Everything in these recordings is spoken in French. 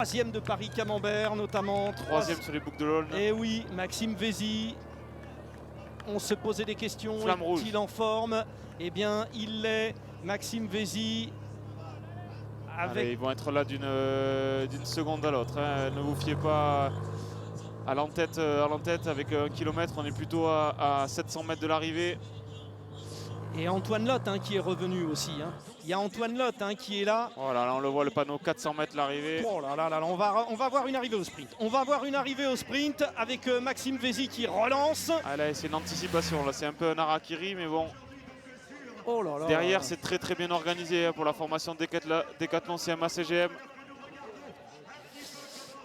troisième de Paris-Camembert notamment. Troisième sur les boucles de l'Aulne. Et oui, Maxime Vézy. On se posait des questions, est-il en forme? Eh bien, il l'est. Maxime Vézy. Allez, ils vont être là d'une seconde à l'autre. Hein. Ne vous fiez pas à l'entête avec 1 km. On est plutôt à 700 mètres de l'arrivée. Et Antoine Lotte hein, qui est revenu aussi. Hein. Il y a Antoine Lotte hein, qui est là. Voilà, là on le voit, le panneau 400 mètres l'arrivée. Oh là là là, on va voir une arrivée au sprint. On va voir une arrivée au sprint avec Maxime Vézy qui relance. Ah là, c'est une anticipation. Là, c'est un peu un harakiri, mais bon. Oh là là. Derrière, c'est très très bien organisé hein, pour la formation Décathlon CMA CGM.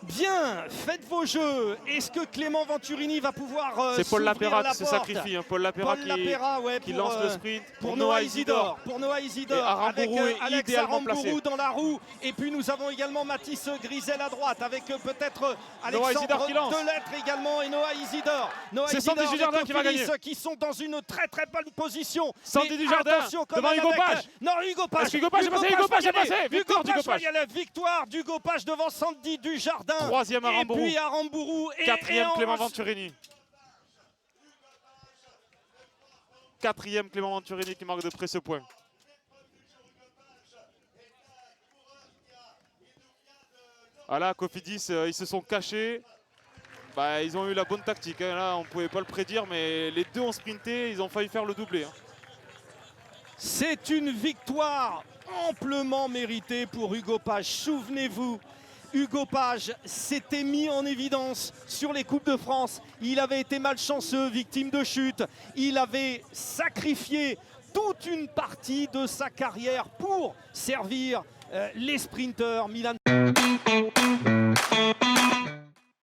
Bien, faites vos jeux. Est-ce que Clément Venturini va pouvoir c'est Paul Lapéra qui se porte sacrifie. Hein. Paul Lapéra qui lance le sprint pour Noah Isidore. Pour Noah Isidore avec Alex Arambourou dans la roue. Et puis nous avons également Mathis Grisel à droite avec peut-être Alexandre Delettre également et Noah Isidore. C'est Sandy Dujardin qui va gagner. Qui sont dans une très très bonne position. Sandy Dujardin devant Hugo Page. Non, Hugo Page. Hugo Page est passé. Hugo Page est passé. Victoire d'Hugo Page. Il y a la victoire d'Hugo Page devant Sandy Dujardin. Troisième Arambourou. Et puis Arambourou. Quatrième Clément Venturini. Quatrième Clément Venturini qui marque de près ce point. Voilà, Cofidis, ils se sont cachés. Bah, ils ont eu la bonne tactique. Hein. Là, on ne pouvait pas le prédire, mais les deux ont sprinté. Ils ont failli faire le doublé. Hein. C'est une victoire amplement méritée pour Hugo Page. Souvenez-vous. Hugo Page s'était mis en évidence sur les Coupes de France. Il avait été malchanceux, victime de chute. Il avait sacrifié toute une partie de sa carrière pour servir les sprinteurs Milan.